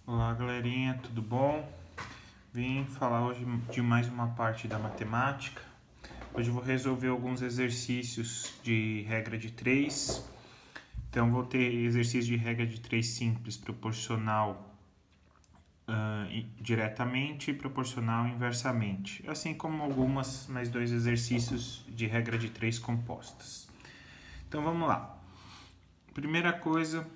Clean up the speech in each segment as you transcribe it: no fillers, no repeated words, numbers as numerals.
Olá, galerinha, tudo bom? Vim falar hoje de mais uma parte da matemática. Hoje eu vou resolver alguns exercícios de regra de 3. Então, vou ter exercício de regra de 3 simples, proporcional diretamente e proporcional inversamente, assim como mais dois exercícios de regra de 3 compostas. Então, vamos lá. Primeira coisa,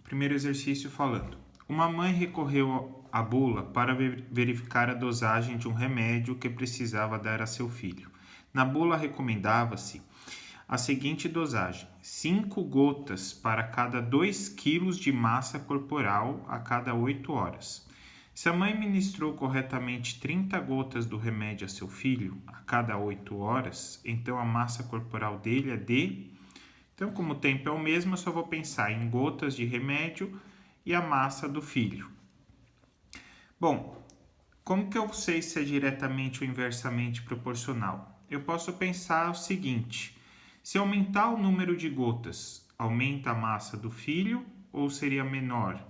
primeiro exercício falando. Uma mãe recorreu à bula para verificar a dosagem de um remédio que precisava dar a seu filho. Na bula recomendava-se a seguinte dosagem: 5 gotas para cada 2 quilos de massa corporal a cada 8 horas. Se a mãe ministrou corretamente 30 gotas do remédio a seu filho a cada 8 horas, então a massa corporal dele é de... Então, como o tempo é o mesmo, eu só vou pensar em gotas de remédio e a massa do filho. Bom, como que eu sei se é diretamente ou inversamente proporcional? Eu posso pensar o seguinte: se aumentar o número de gotas, aumenta a massa do filho ou seria menor?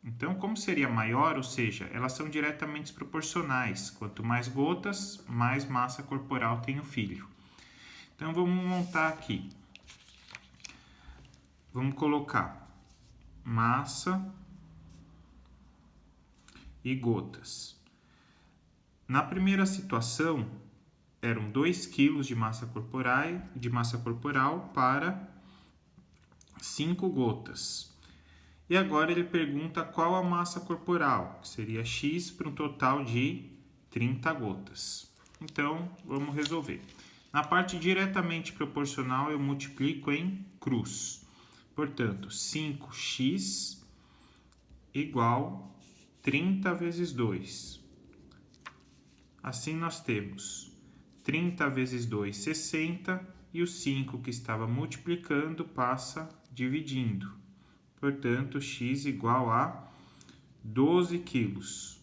Então, como seria maior, ou seja, elas são diretamente proporcionais. Quanto mais gotas, mais massa corporal tem o filho. Então, vamos montar aqui. Vamos colocar massa e gotas. Na primeira situação, eram 2 kg de massa corporal para 5 gotas. E agora ele pergunta qual a massa corporal, que seria X para um total de 30 gotas. Então, vamos resolver. Na parte diretamente proporcional, eu multiplico em cruz. Portanto, 5x igual 30 vezes 2. Assim, nós temos 30 vezes 2, 60, e o 5 que estava multiplicando passa dividindo. Portanto, x igual a 12 quilos.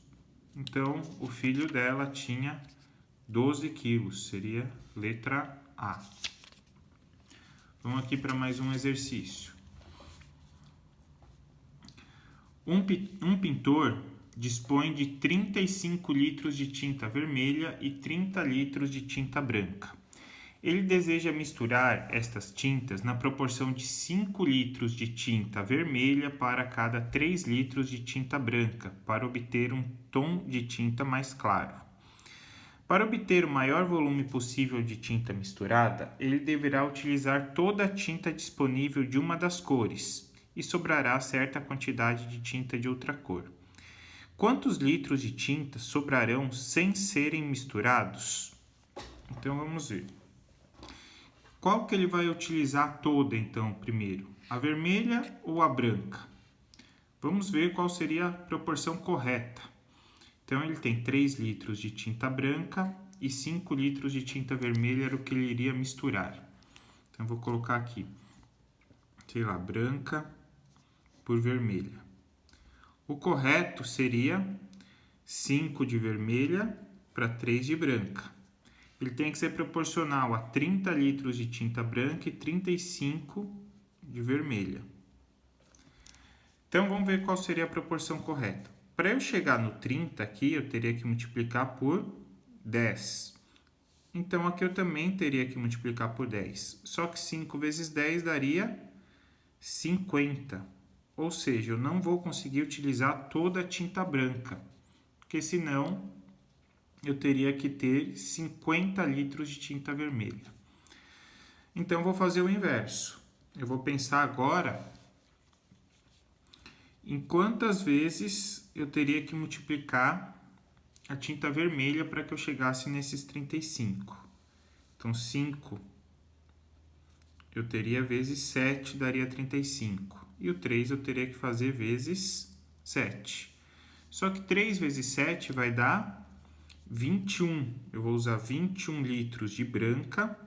Então, o filho dela tinha 12 quilos, seria letra A. Vamos aqui para mais um exercício. Um pintor dispõe de 35 litros de tinta vermelha e 30 litros de tinta branca. Ele deseja misturar estas tintas na proporção de 5 litros de tinta vermelha para cada 3 litros de tinta branca, para obter um tom de tinta mais claro. Para obter o maior volume possível de tinta misturada, ele deverá utilizar toda a tinta disponível de uma das cores e sobrará certa quantidade de tinta de outra cor. Quantos litros de tinta sobrarão sem serem misturados? Então vamos ver. Qual que ele vai utilizar toda, então, primeiro? A vermelha ou a branca? Vamos ver qual seria a proporção correta. Então, ele tem 3 litros de tinta branca e 5 litros de tinta vermelha era o que ele iria misturar. Então, vou colocar aqui, sei lá, branca por vermelha. O correto seria 5 de vermelha para 3 de branca. Ele tem que ser proporcional a 30 litros de tinta branca e 35 de vermelha. Então, vamos ver qual seria a proporção correta. Para eu chegar no 30 aqui, eu teria que multiplicar por 10. Então, aqui eu também teria que multiplicar por 10. Só que 5 vezes 10 daria 50. Ou seja, eu não vou conseguir utilizar toda a tinta branca, porque senão eu teria que ter 50 litros de tinta vermelha. Então, eu vou fazer o inverso. Eu vou pensar agora em quantas vezes eu teria que multiplicar a tinta vermelha para que eu chegasse nesses 35. Então, 5 eu teria vezes 7, daria 35. E o 3 eu teria que fazer vezes 7. Só que 3 vezes 7 vai dar 21. Eu vou usar 21 litros de branca,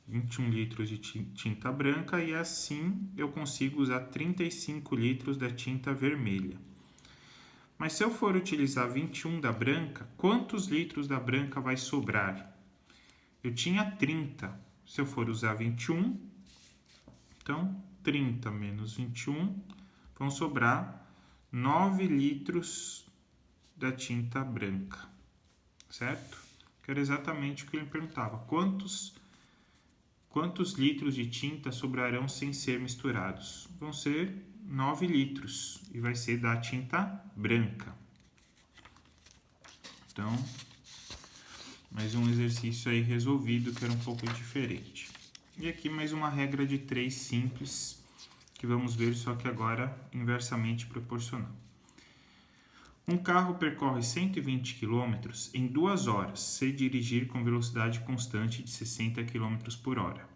21 litros de tinta branca, e assim eu consigo usar 35 litros da tinta vermelha. Mas se eu for utilizar 21 da branca, quantos litros da branca vai sobrar? Eu tinha 30. Se eu for usar 21, então 30 menos 21 vão sobrar 9 litros da tinta branca, certo? Que era exatamente o que ele perguntava. Quantos litros de tinta sobrarão sem ser misturados? Vão ser 9 litros e vai ser da tinta branca. Então, mais um exercício aí resolvido que era um pouco diferente. E aqui mais uma regra de 3 simples que vamos ver, só que agora inversamente proporcional. Um carro percorre 120 km em 2 horas se dirigir com velocidade constante de 60 km por hora.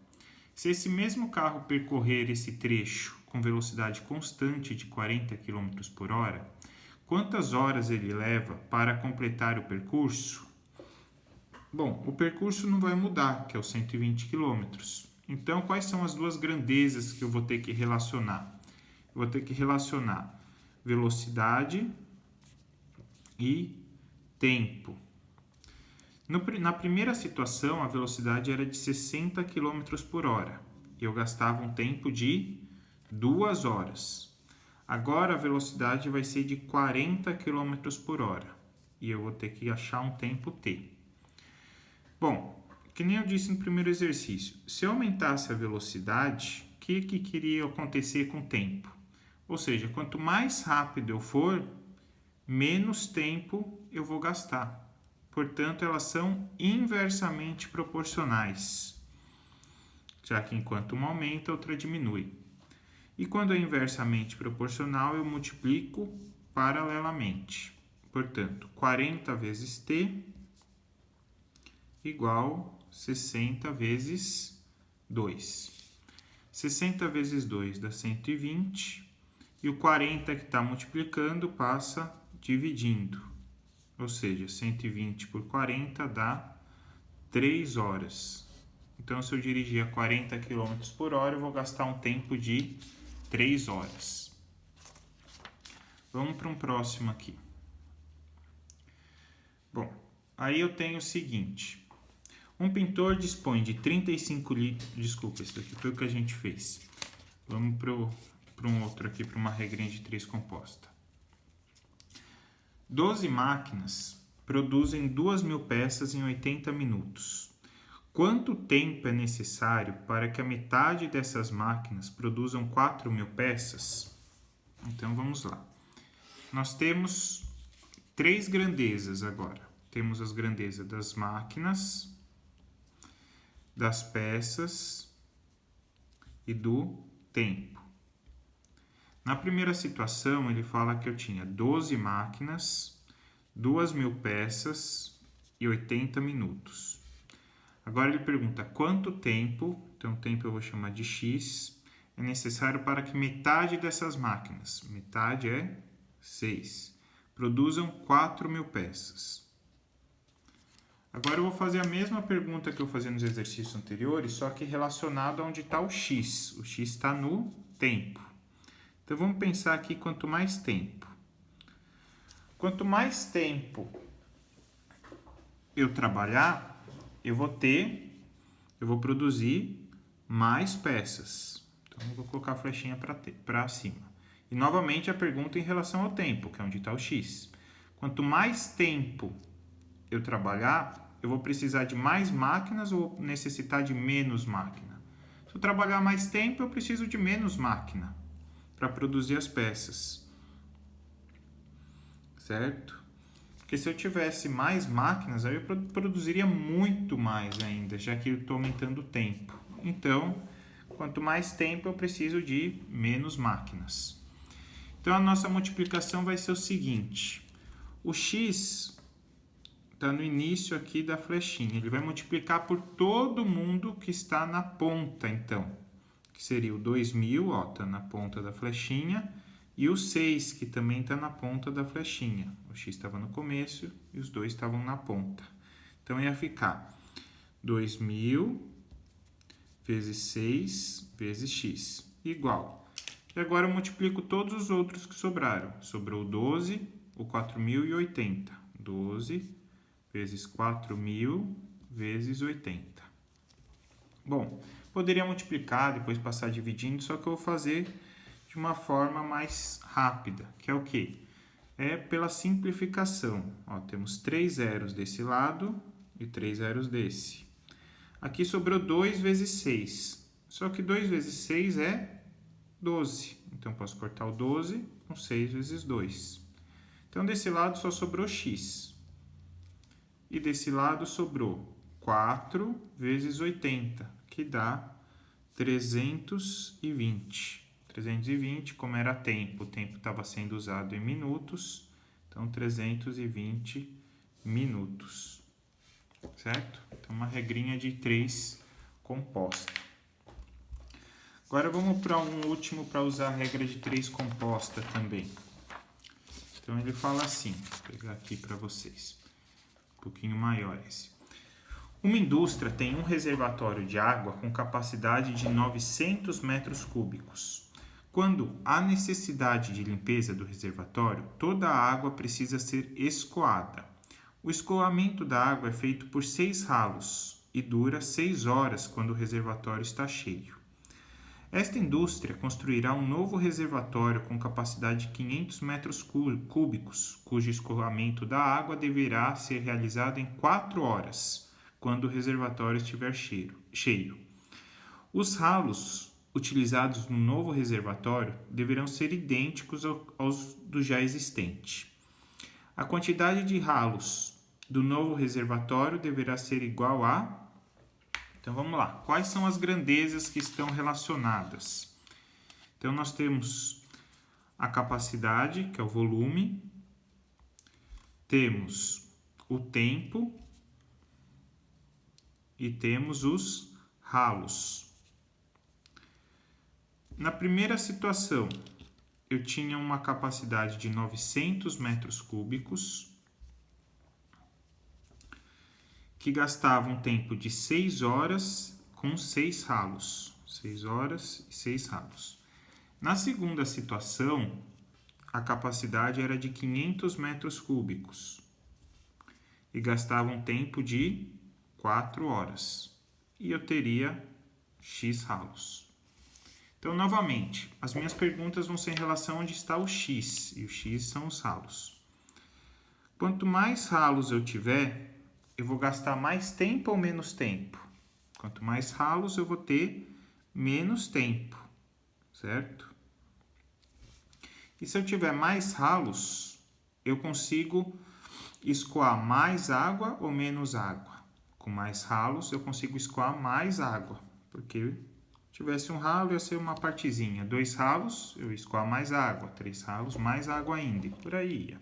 Se esse mesmo carro percorrer esse trecho com velocidade constante de 40 km por hora, quantas horas ele leva para completar o percurso? Bom, o percurso não vai mudar, que é os 120 km. Então, quais são as duas grandezas que eu vou ter que relacionar? Eu vou ter que relacionar velocidade e tempo. Na primeira situação, a velocidade era de 60 km por hora e eu gastava um tempo de 2 horas. Agora a velocidade vai ser de 40 km por hora e eu vou ter que achar um tempo t. Bom, que nem eu disse no primeiro exercício, se eu aumentasse a velocidade, o que queria acontecer com o tempo? Ou seja, quanto mais rápido eu for, menos tempo eu vou gastar. Portanto, elas são inversamente proporcionais, já que enquanto uma aumenta, a outra diminui. E quando é inversamente proporcional, eu multiplico paralelamente. Portanto, 40 vezes t igual 60 vezes 2. 60 vezes 2 dá 120 e o 40 que está multiplicando passa dividindo. Ou seja, 120 por 40 dá 3 horas. Então, se eu dirigir a 40 km por hora, eu vou gastar um tempo de 3 horas. Vamos para um próximo aqui. Bom, aí eu tenho o seguinte. Um pintor dispõe de 35 litros... Desculpa, isso daqui foi o que a gente fez. Vamos para um outro aqui, para uma regrinha de 3 composta. 12 máquinas produzem 2.000 peças em 80 minutos. Quanto tempo é necessário para que a metade dessas máquinas produzam 4.000 peças? Então, vamos lá. Nós temos 3 grandezas agora. Temos as grandezas das máquinas, das peças e do tempo. Na primeira situação, ele fala que eu tinha 12 máquinas, 2.000 peças e 80 minutos. Agora ele pergunta quanto tempo, então tempo eu vou chamar de x, é necessário para que metade dessas máquinas, metade é 6, produzam 4.000 peças. Agora eu vou fazer a mesma pergunta que eu fazia nos exercícios anteriores, só que relacionado a onde está o x. O x está no tempo. Então vamos pensar aqui quanto mais tempo. Quanto mais tempo eu trabalhar, eu vou produzir mais peças. Então eu vou colocar a flechinha para cima. E novamente a pergunta em relação ao tempo, que é onde está o x. Quanto mais tempo eu trabalhar, eu vou precisar de mais máquinas ou necessitar de menos máquina? Se eu trabalhar mais tempo, eu preciso de menos máquina para produzir as peças, certo? Porque se eu tivesse mais máquinas, aí eu produziria muito mais ainda, já que eu estou aumentando o tempo. Então, quanto mais tempo, eu preciso de menos máquinas. Então, a nossa multiplicação vai ser o seguinte. O x está no início aqui da flechinha. Ele vai multiplicar por todo mundo que está na ponta, então. Que seria o 2.000, ó, está na ponta da flechinha. E o 6, que também está na ponta da flechinha. O x estava no começo e os dois estavam na ponta. Então, ia ficar 2.000 vezes 6 vezes x, igual. E agora eu multiplico todos os outros que sobraram. Sobrou 12, o 4.000 e 80. 12 vezes 4.000 vezes 80. Bom, poderia multiplicar, depois passar dividindo, só que eu vou fazer de de uma forma mais rápida, que é o quê? É pela simplificação. Ó, temos 3 zeros desse lado e 3 zeros desse. Aqui sobrou 2 vezes 6. Só que 2 vezes 6 é 12. Então, posso cortar o 12 com 6 vezes 2. Então, desse lado só sobrou x. E desse lado sobrou 4 vezes 80, que dá 320. 320, como era tempo, o tempo estava sendo usado em minutos, então 320 minutos, certo? Então, uma regrinha de 3 composta. Agora, vamos para um último para usar a regra de 3 composta também. Então, ele fala assim, vou pegar aqui para vocês, um pouquinho maior esse. Uma indústria tem um reservatório de água com capacidade de 900 metros cúbicos. Quando há necessidade de limpeza do reservatório, toda a água precisa ser escoada. O escoamento da água é feito por 6 ralos e dura 6 horas quando o reservatório está cheio. Esta indústria construirá um novo reservatório com capacidade de 500 metros cúbicos, cujo escoamento da água deverá ser realizado em 4 horas, quando o reservatório estiver cheio. Os ralos utilizados no novo reservatório deverão ser idênticos aos do já existente. A quantidade de ralos do novo reservatório deverá ser igual a... Então, vamos lá. Quais são as grandezas que estão relacionadas? Então, nós temos a capacidade, que é o volume. Temos o tempo. E temos os ralos. Na primeira situação, eu tinha uma capacidade de 900 metros cúbicos, que gastava um tempo de 6 horas com 6 ralos. 6 horas e 6 ralos. Na segunda situação, a capacidade era de 500 metros cúbicos, e gastava um tempo de 4 horas. E eu teria x ralos. Então, novamente, as minhas perguntas vão ser em relação a onde está o x, e o x são os ralos. Quanto mais ralos eu tiver, eu vou gastar mais tempo ou menos tempo? Quanto mais ralos, eu vou ter menos tempo, certo? E se eu tiver mais ralos, eu consigo escoar mais água ou menos água? Com mais ralos, eu consigo escoar mais água, porque tivesse um ralo, ia ser uma partezinha. 2 ralos, eu escoar mais água. 3 ralos, mais água ainda. E por aí ia.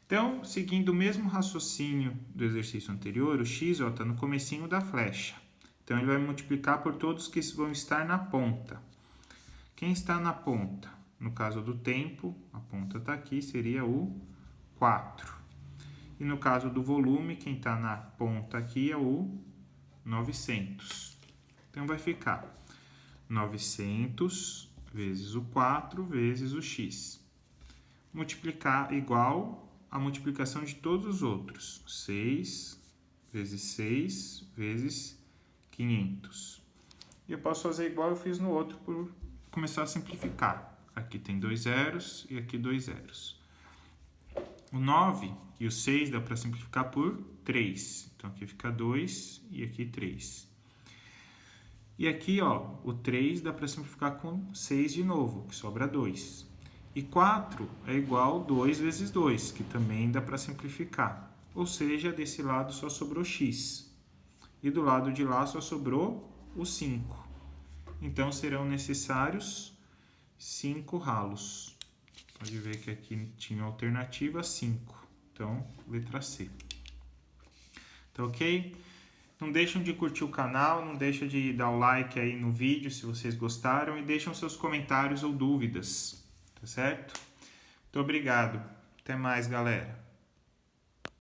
Então, seguindo o mesmo raciocínio do exercício anterior, o x está no comecinho da flecha. Então, ele vai multiplicar por todos que vão estar na ponta. Quem está na ponta? No caso do tempo, a ponta está aqui, seria o 4. E no caso do volume, quem está na ponta aqui é o 900. Então, vai ficar 900 vezes o 4 vezes o x. Multiplicar igual a multiplicação de todos os outros. 6 vezes 6 vezes 500. E eu posso fazer igual eu fiz no outro por começar a simplificar. Aqui tem 2 zeros e aqui 2 zeros. O 9 e o 6 dá para simplificar por 3. Então, aqui fica 2 e aqui 3. E aqui, ó, o 3 dá para simplificar com 6 de novo, que sobra 2. E 4 é igual a 2 vezes 2, que também dá para simplificar. Ou seja, desse lado só sobrou x. E do lado de lá só sobrou o 5. Então, serão necessários 5 ralos. Pode ver que aqui tinha alternativa 5. Então, letra C. Tá ok? Não deixam de curtir o canal, não deixam de dar o like aí no vídeo se vocês gostaram e deixam seus comentários ou dúvidas, tá certo? Muito obrigado. Até mais, galera.